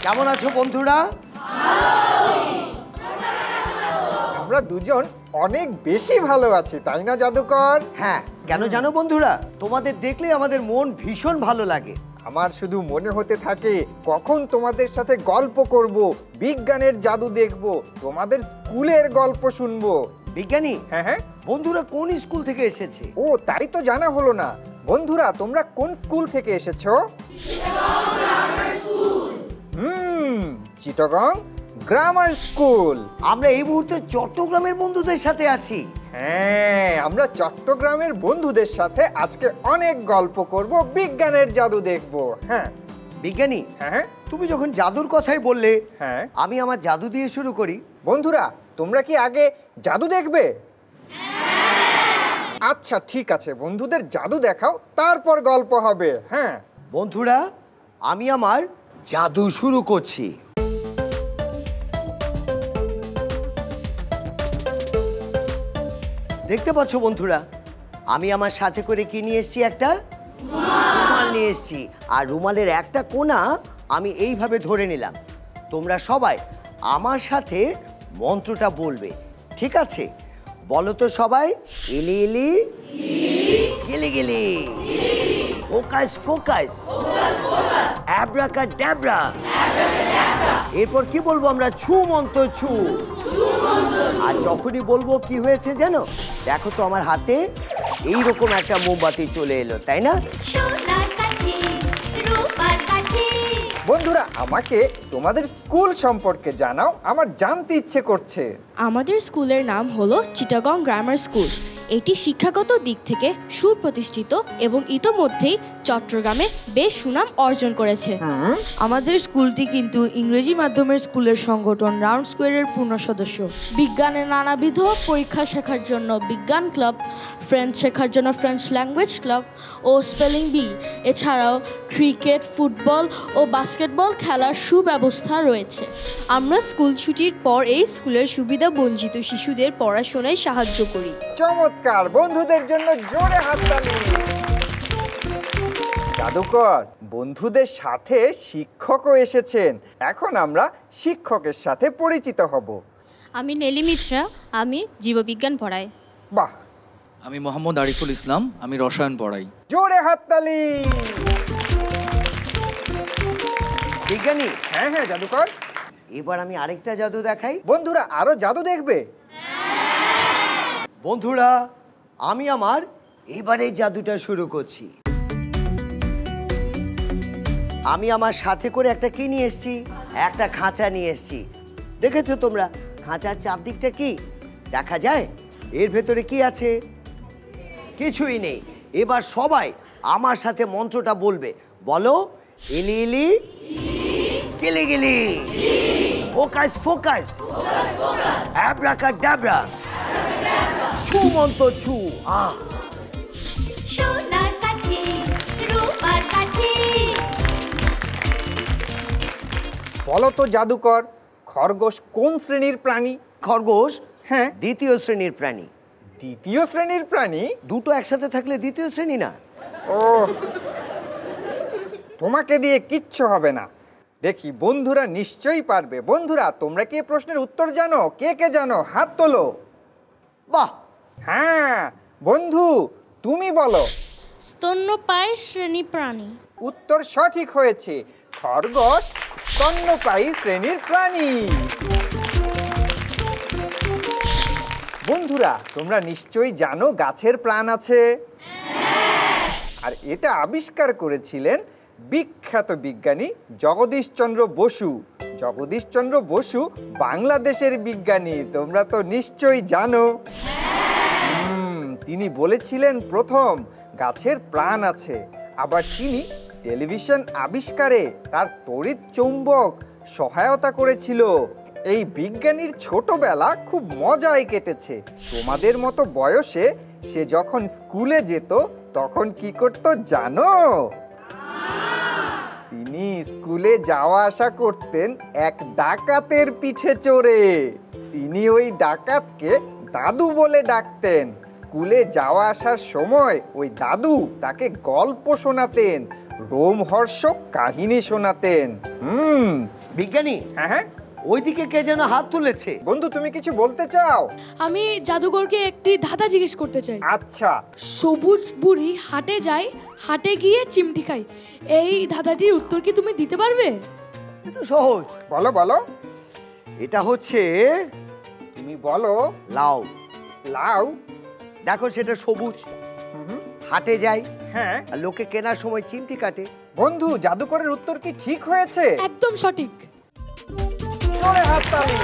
কেমন আছো বন্ধুরা? আমরা দুজন অনেক বেশি ভালো আছি, তাই না জাদুকর? হ্যাঁ, কেন জানো বন্ধুরা, তোমাদের দেখলে আমাদের মন ভীষণ ভালো লাগে। আমার শুধু মনে হতে থাকে কখন তোমাদের সাথে গল্প করব, বিজ্ঞানের জাদু দেখব, তোমাদের স্কুলের গল্প শুনবো। বিজ্ঞানী, হ্যাঁ হ্যাঁ, বন্ধুরা কোন স্কুল থেকে এসেছে? ও তাই তো জানা হলো না। বন্ধুরা, তোমরা কোন স্কুল থেকে এসেছো? Chittagong grammar school. আমরা এই মুহূর্তে চট্টগ্রামের বন্ধুদের সাথে আছি। হ্যাঁ, আমরা চট্টগ্রামের বন্ধুদের সাথে আজকে অনেক গল্প করব, বিজ্ঞানের জাদু দেখব। হ্যাঁ বিজ্ঞানী, হ্যাঁ, তুমি যখন জাদুর কথাই বললে, হ্যাঁ, আমি আমার জাদু দিয়ে শুরু করি। বন্ধুরা, তোমরা কি আগে জাদু দেখবে? আচ্ছা ঠিক আছে, বন্ধুদের জাদু দেখাও, তারপর গল্প হবে। হ্যাঁ বন্ধুরা, আমি আমার জাদু শুরু করছি। দেখতে পাচ্ছ বন্ধুরা, আমি আমার সাথে করে কি নিয়ে এসেছি? একটা রুমাল নিয়ে এসেছি। আর রুমালের একটা কোণা আমি এইভাবে ধরে নিলাম। তোমরা সবাই আমার সাথে মন্ত্রটা বলবে, ঠিক আছে? বলো তো সবাই, ইলি ইলি গিলি গিলি, ফোকাস ফোকাস, অ্যাব্রাকাডাব্রা। এরপর কি বলবো আমরা? ছু মন্ত্র ছু। আর যখনই বলবো কি হয়েছে জানো? দেখো তো আমার হাতে এইরকম একটা মোমবাতি চলে এলো, তাই না? বন্ধুরা, আমাকে তোমাদের স্কুল সম্পর্কে জানাও, আমার জানতে ইচ্ছে করছে। আমাদের স্কুলের নাম হলো চিটাগং গ্রামার স্কুল। এটি শিক্ষাগত দিক থেকে সুপ্রতিষ্ঠিত এবং ইতোমধ্যেই চট্টগ্রামে বেশ সুনাম অর্জন করেছে। আমাদের স্কুলটি কিন্তু ইংরেজি মাধ্যমের স্কুলের সংগঠন রাউন্ড স্কোয়ারের পূর্ণ সদস্য। বিজ্ঞানের নানাবিধ পরীক্ষা শেখার জন্য বিজ্ঞান ক্লাব, ফ্রেঞ্চ শেখার জন্য ফ্রেঞ্চ ল্যাঙ্গুয়েজ ক্লাব ও স্পেলিং বি, এছাড়াও ক্রিকেট, ফুটবল ও বাস্কেটবল খেলার সুব্যবস্থা রয়েছে। আমরা স্কুল ছুটির পর এই স্কুলের সুবিধা বঞ্চিত শিশুদের পড়াশোনায় সাহায্য করি। চমৎকার, বন্ধুদের জন্য জোরে হাততালি। জাদুকর, বন্ধুদের সাথে শিক্ষকও এসেছেন। এখন আমরা শিক্ষকের সাথে পরিচিত হব। আমি নেলি মিত্রা, আমি জীববিজ্ঞান পড়াই। বাহ। আমি মোহাম্মদ আরিফুল ইসলাম, আমি রসায়ন পড়াই। জোরে হাততালি। বিজ্ঞানী, হ্যাঁ হ্যাঁ জাদুকর, এবার আমি আরেকটা জাদু দেখাই। বন্ধুরা আরো জাদু দেখবে? বন্ধুরা, আমি আমার এবারে জাদুটা শুরু করছি। আমি আমার সাথে করে একটা কি নিয়ে এসেছি? একটা খাঁচা নিয়ে এসেছি। দেখেছো তোমরা খাঁচার চারদিকটা কি দেখা যায়? এর ভেতরে কি আছে? কিছুই নেই। এবার সবাই আমার সাথে মন্ত্রটা বলবে। বলো, ইলি ইলি গিলি গিলি, ফোকাস ফোকাস, অ্যাব্রাকাডাব্রা, ছু মন্ত্র ছু। বলো তো জাদুকর, খরগোশ কোন শ্রেণীর প্রাণী? খরগোশ? হ্যাঁ, দ্বিতীয় শ্রেণীর প্রাণী। দ্বিতীয় শ্রেণীর প্রাণী? দুটো একসাথে থাকলে দ্বিতীয় শ্রেণী না। ও, তোমাকে দিয়ে কিচ্ছু হবে না। দেখি বন্ধুরা নিশ্চয়ই পারবে। বন্ধুরা, তোমরা কি এই প্রশ্নের উত্তর জানো? কে কে জানো? হাত তোলো। বাহ, হ্যাঁ বন্ধু, তুমি বলো। স্তন্যপায়ী শ্রেণী প্রাণী। উত্তর সঠিক হয়েছে। খরগোশ স্তন্যপায়ী শ্রেণীর প্রাণী। বন্ধুরা, তোমরা নিশ্চয়ই জানো গাছের প্রাণ আছে। আর এটা আবিষ্কার করেছিলেন বিখ্যাত বিজ্ঞানী জগদীশচন্দ্র বসু। জগদীশচন্দ্র বসু বাংলাদেশের বিজ্ঞানী, তোমরা তো নিশ্চয়ই জানো। তিনি বলেছিলেন প্রথম গাছের প্রাণ আছে। আবার তিনি টেলিভিশন আবিষ্কারে তার তড়িৎ চৌম্বক সহায়তা করেছিল। এই বিজ্ঞানীর ছোটবেলা খুব মজায় কেটেছে। তোমাদের মতো বয়সে সে যখন স্কুলে যেত তখন কি করতো জানো? তিনি স্কুলে যাওয়া আসা করতেন এক ডাকাতের পিঠে চড়ে। তিনি ওই ডাকাতকে দাদু বলে ডাকতেন। স্কুলে যাওয়া আসার সময় ওই দাদু তাকে গল্প শোনাতেন, রোমহর্ষক কাহিনী শোনাতেন। বিজ্ঞানী, হ্যাঁ হ্যাঁ ওইদিকে কে যেন হাত তুলেছে। বন্ধু, তুমি কিছু বলতে চাও? আমি জাদুকরকে একটি ধাঁধা জিজ্ঞেস করতে চাই। আচ্ছা, সবুজ বুড়ি হাটে যায়, হাটে গিয়ে চিমটি খায়, এই ধাঁধাটির উত্তর কি তুমি দিতে পারবে? এটা সহজ। বলো বলো। এটা হচ্ছে তুমি বলো। লাউ। লাউ? দেখো সেটা সবুজ, হাটে যায়, হ্যাঁ। আর লোকে কেনার সময় চিমটি কাটে। বন্ধু, জাদুকরের উত্তর কি ঠিক হয়েছে? একদম সঠিক। জোরে হাততালি।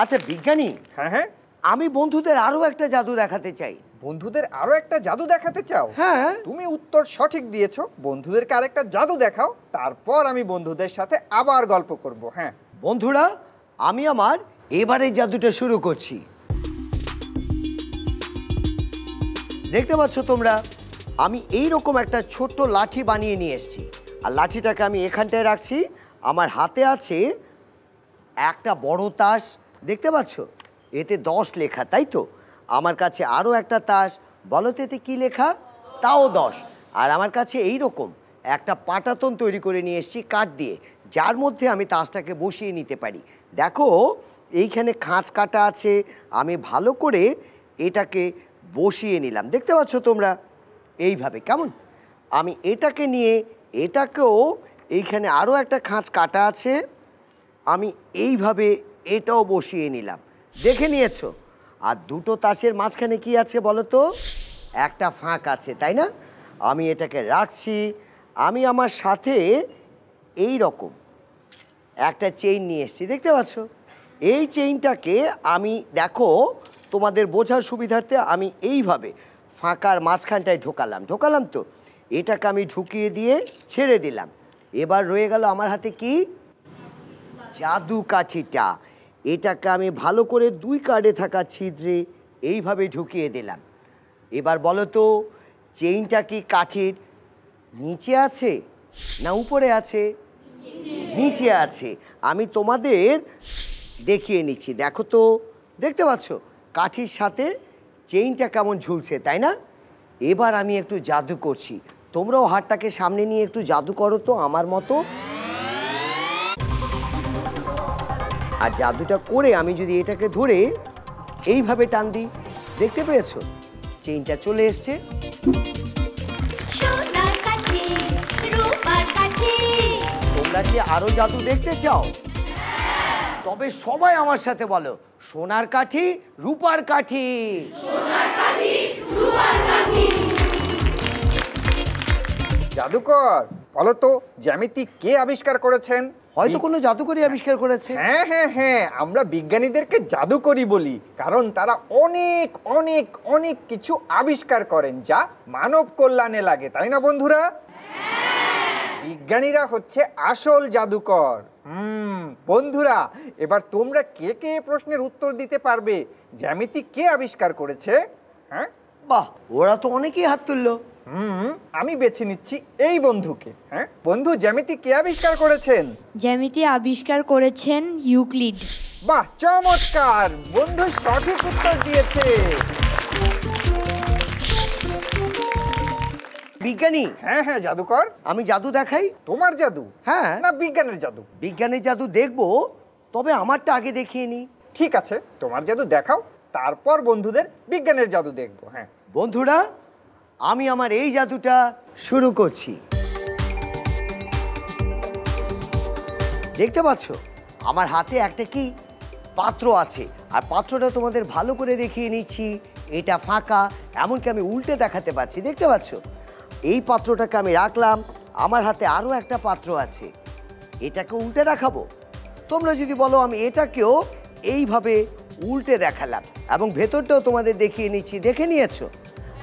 আচ্ছা বিজ্ঞানী, হ্যাঁ হ্যাঁ, আমি বন্ধুদের আরো একটা জাদু দেখাতে চাই। বন্ধুদের আরো একটা জাদু দেখাতে চাও? হ্যাঁ। তুমি উত্তর সঠিক দিয়েছো। বন্ধুদেরকে আরেকটা জাদু দেখাও, তারপর আমি বন্ধুদের সাথে আবার গল্প করব। হ্যাঁ বন্ধুরা, আমি আমার এবারে জাদুটা শুরু করছি। দেখতে পাচ্ছ তোমরা, আমি এই রকম একটা ছোট্ট লাঠি বানিয়ে নিয়ে এসেছি, আর লাঠিটাকে আমি এখানটায় রাখছি। আমার হাতে আছে একটা বড় তাস, দেখতে পাচ্ছ, এতে 10 লেখা, তাই তো? আমার কাছে আরও একটা তাস, বলো তো এতে কী লেখা? তাও 10। আর আমার কাছে এই রকম একটা পাটাতন তৈরি করে নিয়ে এসেছি কাঠ দিয়ে, যার মধ্যে আমি তাসটাকে বসিয়ে নিতে পারি। দেখো এইখানে খাঁজ কাটা আছে, আমি ভালো করে এটাকে বসিয়ে নিলাম, দেখতে পাচ্ছ তোমরা এইভাবে। কেমন? আমি এটাকে নিয়ে এটাকেও, এইখানে আরও একটা খাঁজ কাটা আছে, আমি এইভাবে এটাও বসিয়ে নিলাম, দেখে নিয়েছো? আর দুটো তাসের মাঝখানে কি আছে বলো তো? একটা ফাঁক আছে, তাই না? আমি এটাকে রাখছি। আমি আমার সাথে এই রকম একটা চেইন নিয়ে এসেছি, দেখতে পাচ্ছ? এই চেইনটাকে আমি, দেখো তোমাদের বোঝার সুবিধার্থে আমি এইভাবে ফাঁকার মাঝখানটায় ঢোকালাম তো, এটাকে আমি ঢুকিয়ে দিয়ে ছেড়ে দিলাম। এবার রয়ে গেল আমার হাতে কি? জাদু কাঠিটা। এটাকে আমি ভালো করে 2 কার্ডে থাকা ছিদ্রে এইভাবে ঢুকিয়ে দিলাম। এবার বলো তো, চেইনটা কি কাঠির নিচে আছে না উপরে আছে? নিচে আছে। আমি তোমাদের দেখিয়ে নিচ্ছি, দেখো তো, দেখতে পাচ্ছ কাঠির সাথে চেইনটা কেমন ঝুলছে, তাই না? এবার আমি একটু জাদু করছি, তোমরাও হাতটাকে সামনে নিয়ে একটু জাদু করো তো আমার মতো। আর জাদুটা করে আমি যদি এটাকে ধরে এইভাবে টান দিই, দেখতে পেয়েছো চেইনটা চলে এসছে। তোমরা কি আরো জাদু দেখতে চাও? তবে সবাই আমার সাথে বলো, সোনার কাঠি, রূপার কাঠি। জাদুকর, বলো তো জ্যামিতি কে আবিষ্কার করেছেন? হয়তো কোনো জাদুকরই আবিষ্কার করেছে। হ্যাঁ হ্যাঁ হ্যাঁ, আমরা বিজ্ঞানীদেরকে জাদুকরি বলি, কারণ তারা অনেক অনেক অনেক কিছু আবিষ্কার করেন যা মানব কল্যাণে লাগে, তাই না বন্ধুরা? বিজ্ঞানীরা হচ্ছে আসল জাদুকর। বন্ধুরা, এবার তোমরা কে কে প্রশ্নের উত্তর দিতে পারবে জ্যামিতি কে আবিষ্কার করেছে? হ্যাঁ, বাহ, ওরা তো অনেকেই হাত তুললো। আমি বেছে নিচ্ছি এই বন্ধুকে। হ্যাঁ বন্ধু, জ্যামিতি কে আবিষ্কার করেছেন? জ্যামিতি আবিষ্কার করেছেন ইউক্লিড। বাহ, চমৎকার, বন্ধু সঠিক উত্তর দিয়েছে। বিজ্ঞানী, হ্যাঁ হ্যাঁ জাদুকর, আমি জাদু দেখাই? তোমার জাদু? হ্যাঁ। না বিজ্ঞানের জাদু? বিজ্ঞানের জাদু দেখবো, তবে আমারটা আগে দেখিয়ে নি। ঠিক আছে, তোমার জাদু দেখাও, তারপর বন্ধুদের বিজ্ঞানের জাদু দেখবো। হ্যাঁ বন্ধুরা, আমি আমার এই জাদুটা শুরু করছি। দেখতে পাচ্ছ আমার হাতে একটা কি পাত্র আছে, আর পাত্রটা তোমাদের ভালো করে দেখিয়ে নিচ্ছি। এটা ফাঁকা, এমনকি আমি উল্টে দেখাতে পাচ্ছি, দেখতে পাচ্ছ? এই পাত্রটাকে আমি রাখলাম, আমার হাতে আরও একটা পাত্র আছে, এটাকে উল্টে দেখাবো। তোমরা যদি বলো আমি এটাকেও এইভাবে উল্টে দেখালাম, এবং ভেতরটাও তোমাদের দেখিয়ে নিচ্ছি, দেখে নিয়েছো?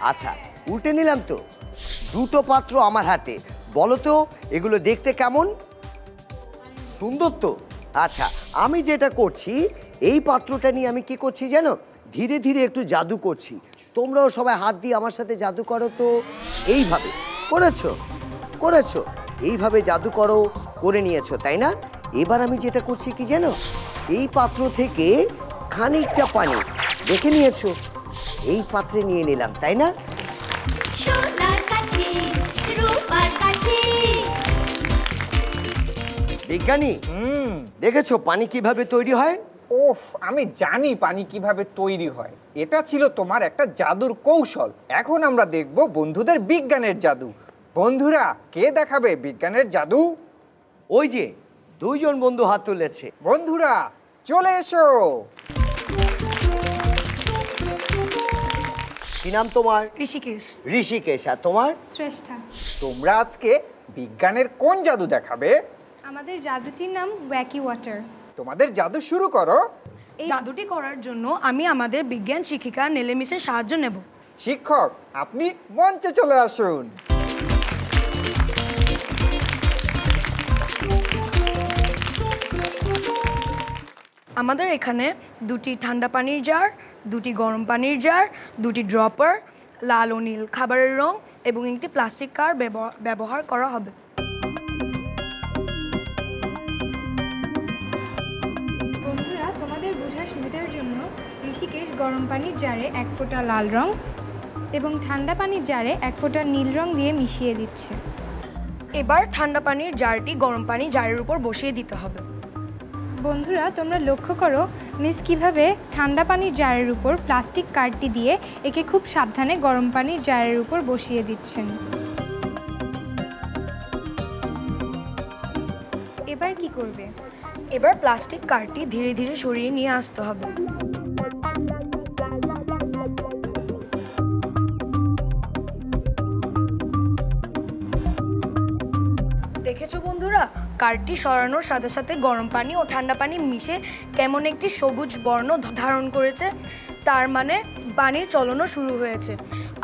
আচ্ছা, উল্টে নিলাম তো, দুটো পাত্র আমার হাতে। বলো তো এগুলো দেখতে কেমন? সুন্দর তো? আচ্ছা, আমি যেটা করছি, এই পাত্রটা নিয়ে আমি কি করছি জানো? ধীরে ধীরে একটু জাদু করছি। তোমরাও সবাই হাত দিয়ে আমার সাথে জাদু করো তো। এইভাবে করেছো, এইভাবে জাদু করো, করে নিয়েছো, তাই না? এবার আমি যেটা করছি কি জানো? এই পাত্র থেকে খানিকটা পানি, দেখে নিয়েছো, এই পাত্রে নিয়ে নিলাম, তাই না? বিজ্ঞানী দেখেছো পানি কিভাবে তৈরি হয়? ওফ, আমি জানি পানি কিভাবে তৈরি হয়। এটা ছিল তোমার একটা জাদুর কৌশল। এখন আমরা দেখব বন্ধুদের বিজ্ঞানের জাদু। বন্ধুরা, কে দেখাবে বিজ্ঞানের জাদু? ওই যে দুইজন বন্ধু হাত তুলেছে। বন্ধুরা চলে এসো। কি নাম তোমার? ঋষিকেশ। ঋষিকেশ। আর তোমার? শ্রেষ্ঠা। তোমরা আজকে বিজ্ঞানের কোন জাদু দেখাবে? আমাদের জাদুটির নাম ওয়াকি ওয়াটার। তোমাদের জাদু শুরু করো। এই জাদুটি করার জন্য আমি আমাদের বিজ্ঞান শিক্ষিকা নেলেমিসের সাহায্য নেব। শিক্ষক, আপনি মঞ্চে চলে আসুন। আমাদের এখানে দুটি ঠান্ডা পানির জার, দুটি গরম পানির জার, দুটি ড্রপার, লাল ও নীল খাবারের রং এবং একটি প্লাস্টিক কার ব্যবহার করা হবে। বন্ধুরা, তোমাদের বোঝার সুবিধার জন্য ঋষিকেশ গরম পানির জারে 1 ফোঁটা লাল রং এবং ঠান্ডা পানির জারে 1 ফোঁটা নীল রং দিয়ে মিশিয়ে দিচ্ছে। এবার ঠান্ডা পানির জারটি গরম পানি জারের উপর বসিয়ে দিতে হবে। বন্ধুরা, তোমরা লক্ষ্য করো মিস কিভাবে ঠান্ডা পানির জারের উপর প্লাস্টিক কার্ডটি দিয়ে একে খুব সাবধানে গরম পানির জারের উপর বসিয়ে দিচ্ছেন। এবার কি করবে? এবার প্লাস্টিক কার্ডটি ধীরে ধীরে সরিয়ে নিয়ে আসতে হবে। দেখেছো বন্ধুরা, কার্ডটি সরানোর সাথে সাথে গরম পানি ও ঠান্ডা পানি মিশে কেমন একটি সবুজ বর্ণ ধারণ করেছে। তার মানে পানির চলনও শুরু হয়েছে।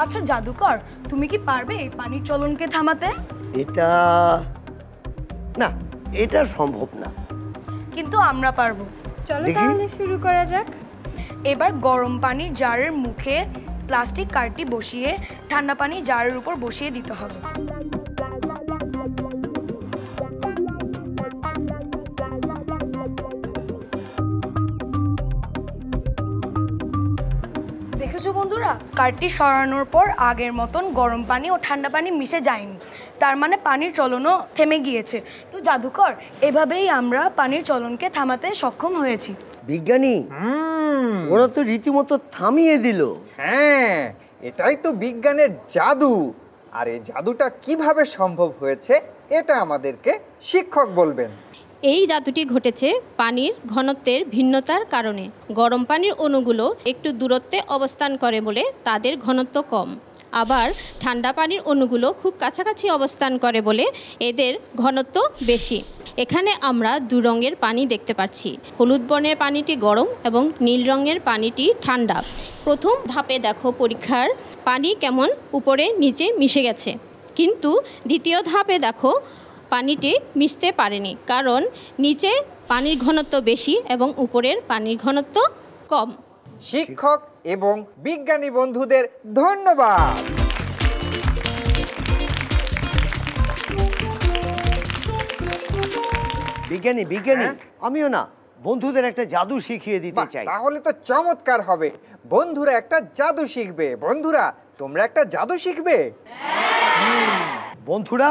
আচ্ছা জাদুকর, তুমি কি পারবে এই পানির চলনকে থামাতে? এটা না, এটা সম্ভব না। কিন্তু আমরা পারবো। চলো দেখি। তাহলে শুরু করা যাক। এবার গরম পানির জারের মুখে প্লাস্টিক কার্ডটি বসিয়ে ঠান্ডা পানি জারের উপর বসিয়ে দিতে হবে। দেখেছো বন্ধুরা, কার্ডটি সরানোর পর আগের মতন গরম পানি ও ঠান্ডা পানি মিশে যায়নি। তার মানে পানির চলনও থেমে গিয়েছে। তো জাদুকর, এভাবেই আমরা পানির চলনকে থামাতে সক্ষম হয়েছি। বিজ্ঞানী, ওরা তো রীতিমতো থামিয়ে দিল। হ্যাঁ, এটাই তো বিজ্ঞানের জাদু। আর এই জাদুটা কিভাবে সম্ভব হয়েছে এটা আমাদেরকে শিক্ষক বলবেন। এই জাদুটি ঘটেছে পানির ঘনত্বের ভিন্নতার কারণে। গরম পানির অণুগুলো একটু দূরত্বে অবস্থান করে বলে তাদের ঘনত্ব কম, আবার ঠান্ডা পানির অণুগুলো খুব কাছাকাছি অবস্থান করে বলে এদের ঘনত্ব বেশি। এখানে আমরা দু রঙের পানি দেখতে পাচ্ছি। হলুদ বর্ণের পানিটি গরম এবং নীল রঙের পানিটি ঠান্ডা। প্রথম ধাপে দেখো পরীক্ষার পানি কেমন উপরে নিচে মিশে গেছে, কিন্তু দ্বিতীয় ধাপে দেখো পানিটি মিশতে পারেনি, কারণ নিচে পানির ঘনত্ব বেশি এবং উপরের পানির ঘনত্ব কম। শিক্ষক এবং বিজ্ঞানী বন্ধুদের ধন্যবাদ। বিজ্ঞানী, আমিও না বন্ধুদের একটা জাদু শিখিয়ে দিতে বাহ, চাই। তাহলে তো চমৎকার হবে। বন্ধুরা একটা জাদু শিখবে। বন্ধুরা, তোমরা একটা জাদু শিখবে। বন্ধুরা,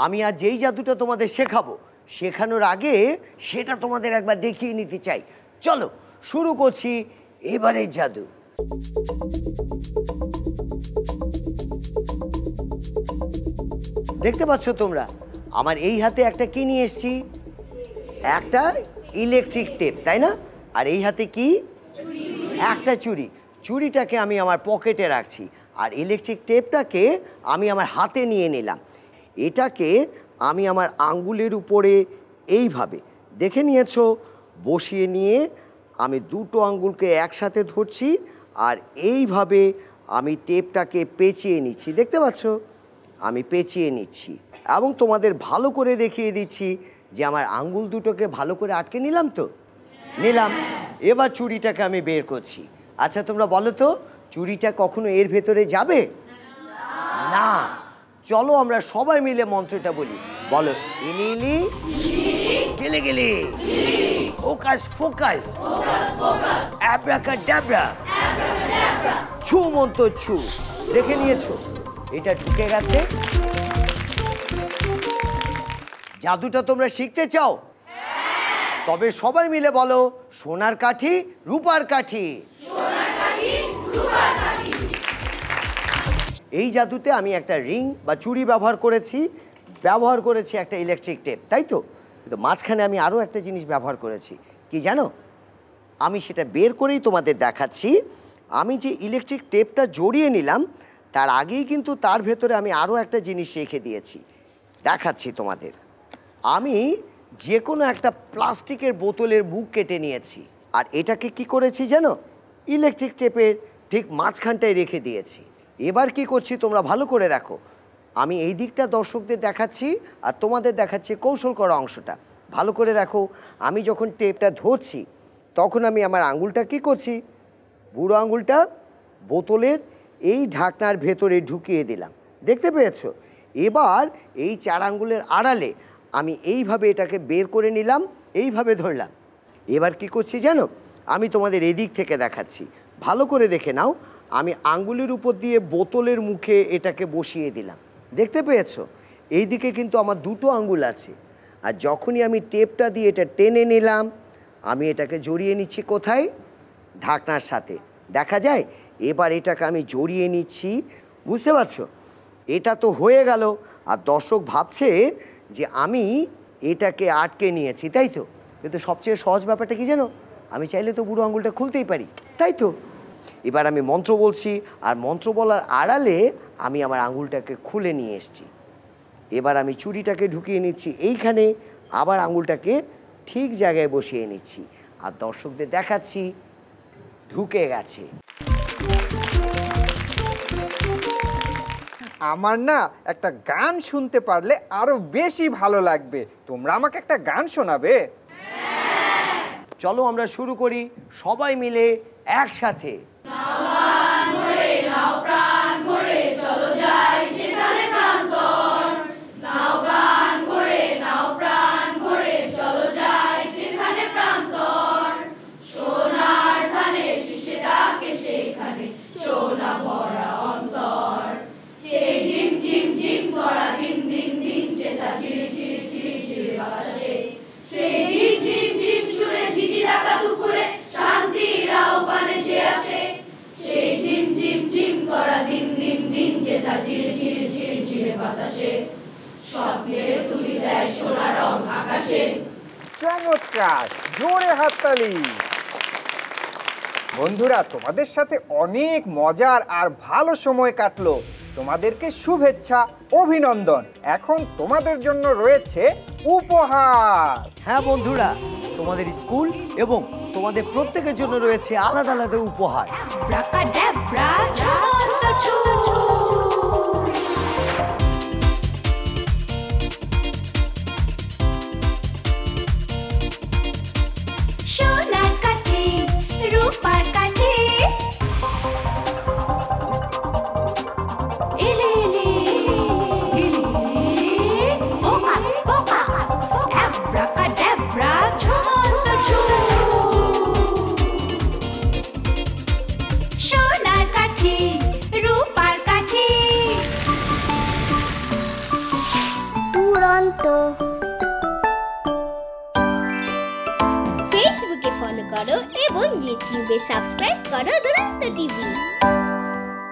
আমি আজ যেই জাদুটা তোমাদের শেখাবো, শেখানোর আগে সেটা তোমাদের একবার দেখিয়ে নিতে চাই। চলো শুরু করছি এবারের জাদু। দেখতে পাচ্ছ তোমরা, আমার এই হাতে একটা কি নিয়ে এসেছি? একটা ইলেকট্রিক টেপ, তাই না? আর এই হাতে কি? একটা চুড়ি। চুড়িটাকে আমি আমার পকেটে রাখছি, আর ইলেকট্রিক টেপটাকে আমি আমার হাতে নিয়ে নিলাম। এটাকে আমি আমার আঙ্গুলের উপরে এইভাবে, দেখে নিয়েছো, বসিয়ে নিয়ে আমি দুটো আঙ্গুলকে একসাথে ধরছি, আর এইভাবে আমি টেপটাকে পেঁচিয়ে নিচ্ছি। দেখতে পাচ্ছ, আমি পেঁচিয়ে নিচ্ছি এবং তোমাদের ভালো করে দেখিয়ে দিচ্ছি যে আমার আঙ্গুল দুটোকে ভালো করে আটকে নিলাম তো? নিলাম। এবার চুড়িটাকে আমি বের করছি। আচ্ছা তোমরা বলো তো, চুড়িটা কখনো এর ভেতরে যাবে না? চলো আমরা সবাই মিলে মন্ত্রটা বলি। বলো, ইনিলি গেলে গেলে, ফোকাস ফোকাস, অ্যাব্রাকাডাব্রা, ছু মন্ত্র ছু। দেখে নিয়েছো এটা ঢুকে গেছে। জাদুটা তোমরা শিখতে চাও? তবে সবাই মিলে বলো, সোনার কাঠি রূপার কাঠি। এই জাদুতে আমি একটা রিং বা চুড়ি ব্যবহার করেছি একটা ইলেকট্রিক টেপ, তাই তো? কিন্তু মাঝখানে আমি আরও একটা জিনিস ব্যবহার করেছি, কি জানো? আমি সেটা বের করেই তোমাদের দেখাচ্ছি। আমি যে ইলেকট্রিক টেপটা জড়িয়ে নিলাম, তার আগেই কিন্তু তার ভেতরে আমি আরও একটা জিনিস রেখে দিয়েছি, দেখাচ্ছি তোমাদের। আমি যে কোনো একটা প্লাস্টিকের বোতলের মুখ কেটে নিয়েছি, আর এটাকে কি করেছি জানো? ইলেকট্রিক টেপের ঠিক মাঝখানটায় রেখে দিয়েছি। এবার কি করছি তোমরা ভালো করে দেখো। আমি এই দিকটা দর্শকদের দেখাচ্ছি আর তোমাদের দেখাচ্ছি কৌশল করা অংশটা। ভালো করে দেখো, আমি যখন টেপটা ধরছি তখন আমি আমার আঙুলটা কি করছি, বুড়ো আঙুলটা বোতলের এই ঢাকনার ভেতরে ঢুকিয়ে দিলাম, দেখতে পেয়েছো? এবার এই 4 আঙ্গুলের আড়ালে আমি এইভাবে এটাকে বের করে নিলাম, এইভাবে ধরলাম। এবার কি করছি জানো? আমি তোমাদের এদিক থেকে দেখাচ্ছি, ভালো করে দেখে নাও। আমি আঙ্গুলের উপর দিয়ে বোতলের মুখে এটাকে বসিয়ে দিলাম, দেখতে পেয়েছো? এই দিকে কিন্তু আমার 2টো আঙ্গুল আছে, আর যখনই আমি টেপটা দিয়ে এটা টেনে নিলাম, আমি এটাকে জড়িয়ে নিচ্ছি কোথায়? ঢাকনার সাথে, দেখা যায়? এবার এটাকে আমি জড়িয়ে নিচ্ছি, বুঝতে পারছো? এটা তো হয়ে গেল, আর দর্শক ভাবছে যে আমি এটাকে আটকে নিয়েছি, তাই তো? কিন্তু সবচেয়ে সহজ ব্যাপারটা কি জানো? আমি চাইলে তো বুড়ো আঙুলটা খুলতেই পারি, তাই তো? এবার আমি মন্ত্র বলছি, আর মন্ত্র বলার আড়ালে আমি আমার আঙুলটাকে খুলে নিয়ে এসেছি। এবার আমি চুড়িটাকে ঢুকিয়ে নিচ্ছি এইখানে, আবার আঙুলটাকে ঠিক জায়গায় বসিয়ে নিচ্ছি, আর দর্শকদের দেখাচ্ছি ঢুকে গেছে। আমার না একটা গান শুনতে পারলে আরো বেশি ভালো লাগবে। তোমরা আমাকে একটা গান শোনাবে? চলো আমরা শুরু করি সবাই মিলে একসাথে। চমৎকার, জোরে হাততালি। বন্ধুরা, তোমাদের সাথে অনেক মজার আর ভালো সময় কাটলো। তোমাদেরকে শুভেচ্ছা, অভিনন্দন। এখন তোমাদের জন্য রয়েছে উপহার। হ্যাঁ বন্ধুরা, তোমাদের স্কুল এবং তোমাদের প্রত্যেকের জন্য রয়েছে আলাদা আলাদা উপহার। সোনার কাঠি রূপার কাঠি, এলে এলে গিলি গিলি, ফোকাস ফোকাস, অ্যাব্রাকাডাব্রা, ঝুমন্ত ঝুম। সোনার কাঠি রূপার কাঠি, দুরন্ত। ফেসবুকে ফলো করো এবং ইউটিউবে সাবস্ক্রাইব করো দুরন্ত টিভি।